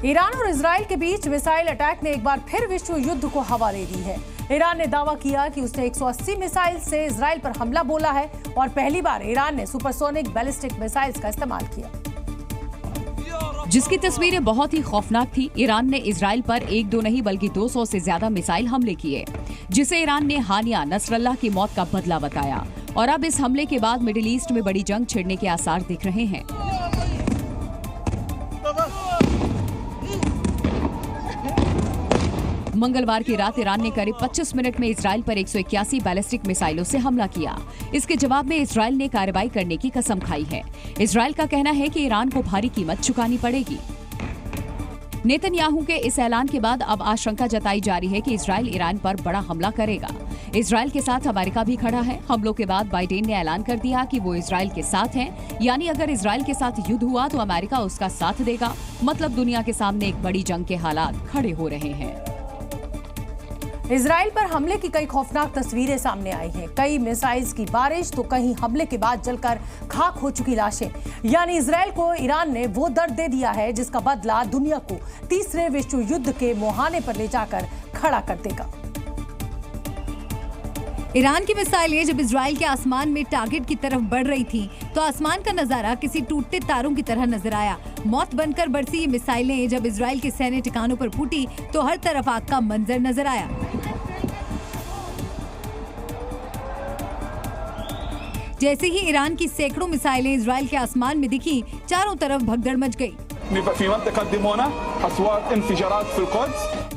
Iran और Israel के बीच missile attack ने एक बार फिर विश्व युद्ध को हवा दे दी है। ईरान ने दावा किया कि उसने 180 मिसाइल से इजराइल पर हमला बोला है और पहली बार ईरान ने सुपरसोनिक बैलिस्टिक मिसाइल्स का इस्तेमाल किया, जिसकी तस्वीरें बहुत ही खौफनाक थी। ईरान ने इजराइल पर 1-2 नहीं बल्कि 200 से ज्यादा मिसाइल हमले किए, जिसे ईरान ने हानिया नसरल्लाह की मौत का बदला बताया। और अब इस हमले के बाद मिडिल ईस्ट में बड़ी जंग छिड़ने के आसार दिख रहे हैं। मंगलवार की रात ईरान ने करीब 25 मिनट में इजराइल पर 181 बैलिस्टिक मिसाइलों से हमला किया। इसके जवाब में इजराइल ने कार्रवाई करने की कसम खाई है। इजराइल का कहना है कि ईरान को भारी कीमत चुकानी पड़ेगी। नेतन्याहू के इस ऐलान के बाद अब आशंका जताई जा रही है कि इजराइल ईरान पर बड़ा हमला करेगा। इजराइल के साथ अमेरिका भी खड़ा है। हमलों के बाद बाइडेन ने ऐलान कर दिया कि वो इजराइल के साथ हैं, यानी अगर इजराइल के साथ युद्ध हुआ तो अमेरिका उसका साथ देगा। मतलब दुनिया के सामने एक बड़ी जंग के हालात खड़े हो रहे हैं। इजराइल पर हमले की कई खौफनाक तस्वीरें सामने आई हैं। कई मिसाइल्स की बारिश तो कहीं हमले के बाद जलकर खाक हो चुकी लाशें। यानी इजराइल को ईरान ने वो दर्द दे दिया है जिसका बदला दुनिया को तीसरे विश्व युद्ध के मुहाने पर ले जाकर खड़ा कर देगा। ईरान की मिसाइलें जब इजराइल के आसमान में टारगेट की तरफ बढ़ रही थीं, तो आसमान का नजारा किसी टूटते तारों की तरह नजर आया। मौत बनकर बरसी ये मिसाइलें जब इजराइल के सैन्य ठिकानों पर फूटी तो हर तरफ आग का मंजर नजर आया। जैसे ही ईरान की सैकड़ों मिसाइलें इजराइल के आसमान में दिखी, चारों तरफ भगदड़ मच गई।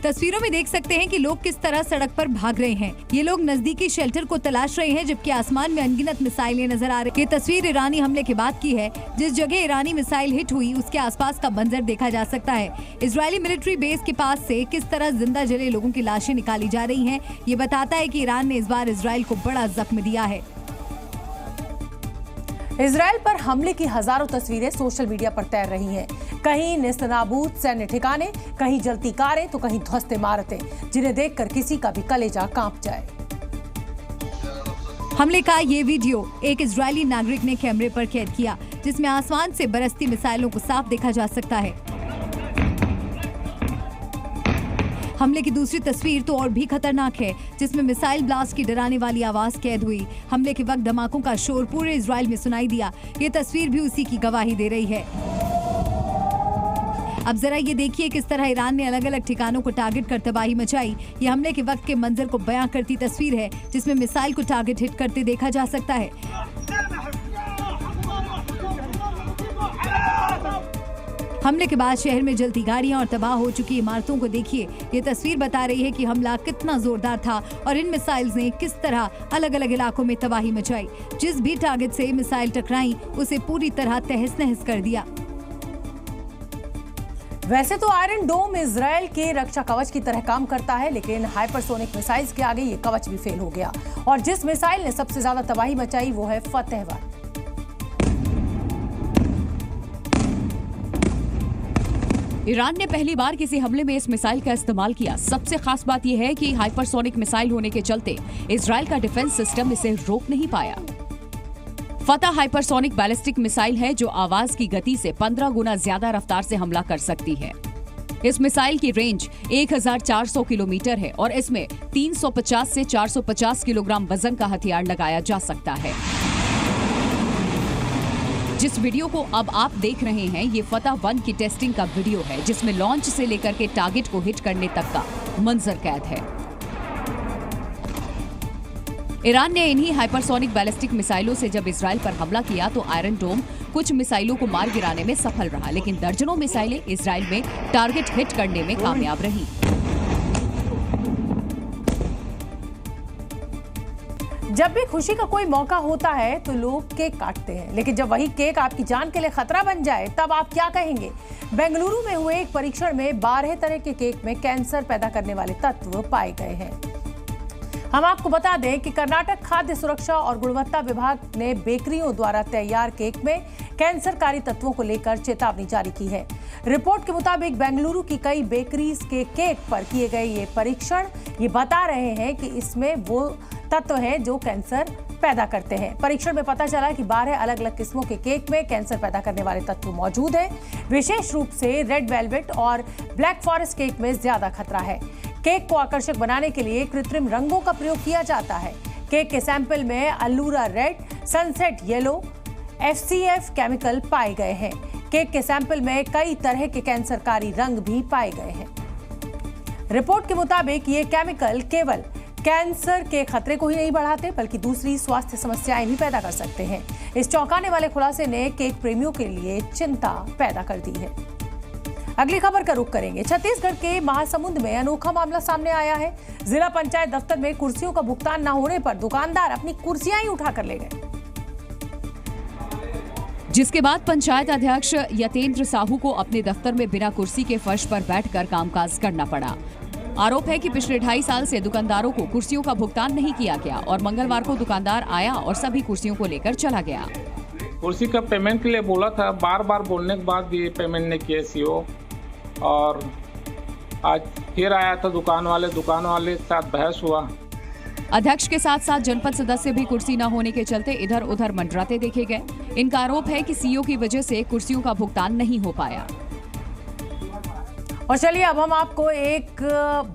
तस्वीरों में देख सकते हैं कि लोग किस तरह सड़क पर भाग रहे हैं। ये लोग नजदीकी शेल्टर को तलाश रहे हैं, जबकि आसमान में अनगिनत मिसाइलें नजर आ रही। ये तस्वीर ईरानी हमले के बाद की है। जिस जगह ईरानी मिसाइल हिट हुई उसके आसपास का मंजर देखा जा सकता है। इजरायली मिलिट्री बेस के पास से किस तरह जिंदा जले लोगों की लाशें निकाली जा रही हैं। ये बताता है कि ईरान ने इस बार इजराइल को बड़ा जख्म दिया है। इजराइल पर हमले की हजारों तस्वीरें सोशल मीडिया पर तैर रही हैं। कहीं नेस्तनाबूद सैन्य ठिकाने, कहीं जलती कारें तो कहीं ध्वस्त इमारतें, जिन्हें देखकर किसी का भी कलेजा कांप जाए। हमले का ये वीडियो एक इजरायली नागरिक ने कैमरे पर कैद किया, जिसमें आसमान से बरसती मिसाइलों को साफ देखा जा सकता है। हमले की दूसरी तस्वीर तो और भी खतरनाक है, जिसमें मिसाइल ब्लास्ट की डराने वाली आवाज कैद हुई। हमले के वक्त धमाकों का शोर पूरे इजराइल में सुनाई दिया। ये तस्वीर भी उसी की गवाही दे रही है। अब जरा ये देखिए किस तरह ईरान ने अलग अलग ठिकानों को टारगेट कर तबाही मचाई। ये हमले के वक्त के मंजर को बयां करती तस्वीर है, जिसमें मिसाइल को टारगेट हिट करते देखा जा सकता है। हमले के बाद शहर में जलती गाड़ियां और तबाह हो चुकी इमारतों को देखिए। ये तस्वीर बता रही है कि हमला कितना जोरदार था और इन मिसाइल्स ने किस तरह अलग अलग इलाकों में तबाही मचाई। जिस भी टारगेट से मिसाइल टकराई उसे पूरी तरह तहस नहस कर दिया। वैसे तो आयरन डोम इजराइल के रक्षा कवच की तरह काम करता है, लेकिन हाइपरसोनिक मिसाइल्स के आगे ये कवच भी फेल हो गया। और जिस मिसाइल ने सबसे ज्यादा तबाही मचाई वो है फतेहवाद। ईरान ने पहली बार किसी हमले में इस मिसाइल का इस्तेमाल किया। सबसे खास बात यह है कि हाइपरसोनिक मिसाइल होने के चलते इजराइल का डिफेंस सिस्टम इसे रोक नहीं पाया। फतह हाइपरसोनिक बैलिस्टिक मिसाइल है जो आवाज की गति से 15 गुना ज्यादा रफ्तार से हमला कर सकती है। इस मिसाइल की रेंज 1400 किलोमीटर है और इसमें 350 से 450 किलोग्राम वजन का हथियार लगाया जा सकता है। जिस वीडियो को अब आप देख रहे हैं ये फतह 1 की टेस्टिंग का वीडियो है, जिसमें लॉन्च से लेकर के टारगेट को हिट करने तक का मंजर कैद है। ईरान ने इन्हीं हाइपरसोनिक बैलिस्टिक मिसाइलों से जब इजराइल पर हमला किया तो आयरन डोम कुछ मिसाइलों को मार गिराने में सफल रहा, लेकिन दर्जनों मिसाइलें इजराइल में टारगेट हिट करने में कामयाब रही। जब भी खुशी का कोई मौका होता है तो लोग केक काटते हैं, लेकिन जब वही केक आपकी जान के लिए खतरा बन जाए तब आप क्या कहेंगे? बेंगलुरु में हुए एक परीक्षण में 12 तरह के केक में कैंसर पैदा करने वाले तत्व पाए गए हैं। हम आपको बता दें कि कर्नाटक खाद्य सुरक्षा और गुणवत्ता विभाग ने बेकरियों द्वारा तैयार केक में कैंसरकारी तत्वों को लेकर चेतावनी जारी की है। रिपोर्ट के मुताबिक बेंगलुरु की कई बेकरीज के केक पर किए गए ये परीक्षण ये बता रहे हैं कि इसमें वो तत्व हैं जो कैंसर पैदा करते हैं। परीक्षण में पता चला कि 12 अलग अलग किस्मों के केक में कैंसर पैदा करने वाले तत्व मौजूद हैं। विशेष रूप से रेड वेलवेट और ब्लैक फॉरेस्ट केक में ज्यादा खतरा है। केक को आकर्षक बनाने के लिए कृत्रिम रंगों का प्रयोग किया जाता है। केक के सैंपल में Allura red, sunset yellow, FCF chemical पाए गए हैं। केक के सैंपल में कई तरह के कैंसरकारी रंग भी पाए गए हैं। रिपोर्ट के मुताबिक ये केमिकल केवल कैंसर के खतरे को ही नहीं बढ़ाते बल्कि दूसरी स्वास्थ्य समस्याएं भी पैदा कर सकते हैं। इस चौंकाने वाले खुलासे ने केक प्रेमियों के लिए चिंता पैदा कर दी है। अगली खबर का रुख करेंगे। छत्तीसगढ़ के महासमुंद में अनोखा मामला सामने आया है। जिला पंचायत दफ्तर में कुर्सियों का भुगतान न होने पर दुकानदार अपनी कुर्सियां ही उठाकर ले गए, जिसके बाद पंचायत अध्यक्ष यतेंद्र साहू को अपने दफ्तर में बिना कुर्सी के फर्श पर बैठकर कामकाज करना पड़ा। आरोप है कि पिछले 2.5 साल से दुकानदारों को कुर्सियों का भुगतान नहीं किया गया और मंगलवार को दुकानदार आया और सभी कुर्सियों को लेकर चला गया। कुर्सी का पेमेंट के लिए बोला था, बार बार बोलने के बाद भी पेमेंट नहीं किया सीओ, और आज फिर आया था दुकान वाले के साथ बहस हुआ। अध्यक्ष के साथ साथ जनपद सदस्य भी कुर्सी न होने के चलते इधर उधर मंडराते देखे गए। इनका आरोप है कि सीईओ की वजह से कुर्सियों का भुगतान नहीं हो पाया। और चलिए अब हम आपको एक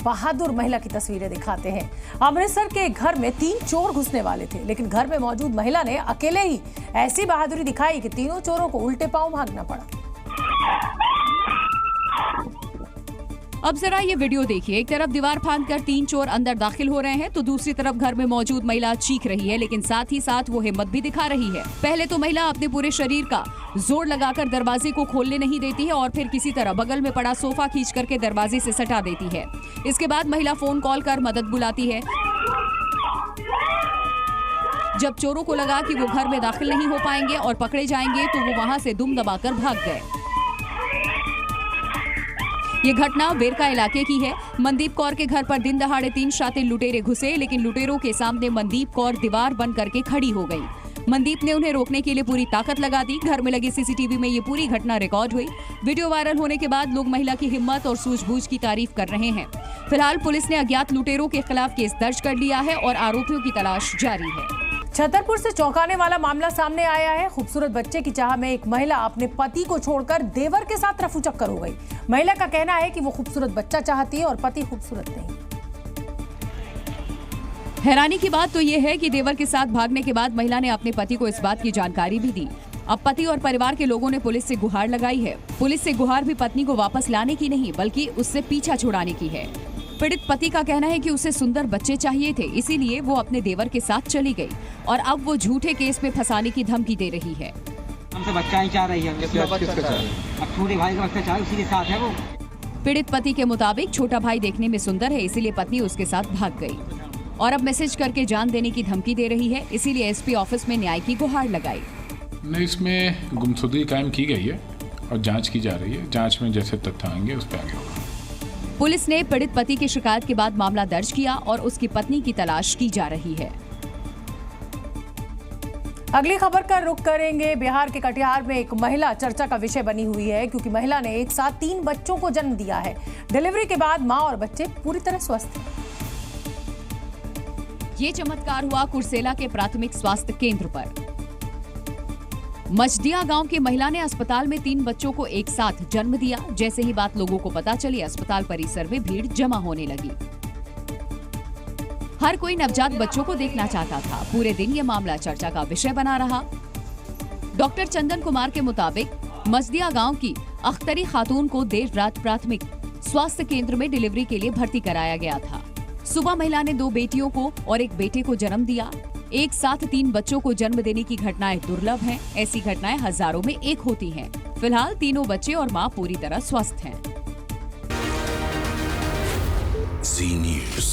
बहादुर महिला की तस्वीरें दिखाते हैं। अमृतसर के घर में 3 चोर घुसने वाले थे, लेकिन घर में मौजूद महिला ने अकेले ही ऐसी बहादुरी दिखाई कि तीनों चोरों को उल्टे पांव भागना पड़ा। अब जरा ये वीडियो देखिए। एक तरफ दीवार फांदकर 3 चोर अंदर दाखिल हो रहे हैं तो दूसरी तरफ घर में मौजूद महिला चीख रही है, लेकिन साथ ही साथ वो हिम्मत भी दिखा रही है। पहले तो महिला अपने पूरे शरीर का जोर लगाकर दरवाजे को खोलने नहीं देती है और फिर किसी तरह बगल में पड़ा सोफा खींच करके दरवाजे से सटा देती है। इसके बाद महिला फोन कॉल कर मदद बुलाती है। जब चोरों को लगा कि वो घर में दाखिल नहीं हो पाएंगे और पकड़े जाएंगे तो वो वहां से दुम दबाकर भाग गए। ये घटना वेरका इलाके की है। मनदीप कौर के घर पर दिन दहाड़े 3 शातिर लुटेरे घुसे, लेकिन लुटेरों के सामने मनदीप कौर दीवार बन करके खड़ी हो गई। मनदीप ने उन्हें रोकने के लिए पूरी ताकत लगा दी। घर में लगी सीसीटीवी में ये पूरी घटना रिकॉर्ड हुई। वीडियो वायरल होने के बाद लोग महिला की हिम्मत और सूझबूझ की तारीफ कर रहे हैं। फिलहाल पुलिस ने अज्ञात लुटेरों के खिलाफ केस दर्ज कर लिया है और आरोपियों की तलाश जारी है। छतरपुर से चौंकाने वाला मामला सामने आया है। खूबसूरत बच्चे की चाह में एक महिला अपने पति को छोड़कर देवर के साथ रफू चक्कर हो गई। महिला का कहना है कि वो खूबसूरत बच्चा चाहती है और पति खूबसूरत नहीं। हैरानी की बात तो ये है कि देवर के साथ भागने के बाद महिला ने अपने पति को इस बात की जानकारी भी दी। अब पति और परिवार के लोगों ने पुलिस से गुहार लगाई है। पुलिस से गुहार भी पत्नी को वापस लाने की नहीं बल्कि उससे पीछा छुड़ाने की है। पीड़ित पति का कहना है कि उसे सुंदर बच्चे चाहिए थे, इसीलिए वो अपने देवर के साथ चली गई और अब वो झूठे केस में फंसाने की धमकी दे रही है। हमसे बच्चा ही चाह रही है, अब छोटे भाई का बच्चा चाहे, उसी के साथ है वो। पीड़ित पति के मुताबिक छोटा भाई देखने में सुंदर है, इसीलिए पत्नी उसके साथ भाग गई और अब मैसेज करके जान देने की धमकी दे रही है, इसीलिए एसपी ऑफिस में न्याय की गुहार लगाई। नहीं, इसमें गुमशुदगी कायम की गई है और जांच की जा रही है। जांच में जैसे तथ्य आएंगे उस पर आगे होगा। पुलिस ने पीड़ित पति की शिकायत के बाद मामला दर्ज किया और उसकी पत्नी की तलाश की जा रही है। अगली खबर का रुख करेंगे। बिहार के कटिहार में एक महिला चर्चा का विषय बनी हुई है क्योंकि महिला ने एक साथ 3 बच्चों को जन्म दिया है। डिलीवरी के बाद मां और बच्चे पूरी तरह स्वस्थ हैं। ये चमत्कार हुआ कुर्सेला के प्राथमिक स्वास्थ्य केंद्र पर। मचदिया गांव की महिला ने अस्पताल में 3 बच्चों को एक साथ जन्म दिया। जैसे ही बात लोगों को पता चली, अस्पताल परिसर में भीड़ जमा होने लगी। हर कोई नवजात बच्चों को देखना चाहता था। पूरे दिन ये मामला चर्चा का विषय बना रहा। डॉक्टर चंदन कुमार के मुताबिक मचदिया गांव की अख्तरी खातून को देर रात प्राथमिक स्वास्थ्य केंद्र में डिलीवरी के लिए भर्ती कराया गया था। सुबह महिला ने 2 बेटियों को और एक बेटे को जन्म दिया। एक साथ 3 बच्चों को जन्म देने की घटनाएं दुर्लभ हैं। ऐसी घटनाएं हजारों में एक होती हैं। फिलहाल तीनों बच्चे और मां पूरी तरह स्वस्थ हैं। Zee News।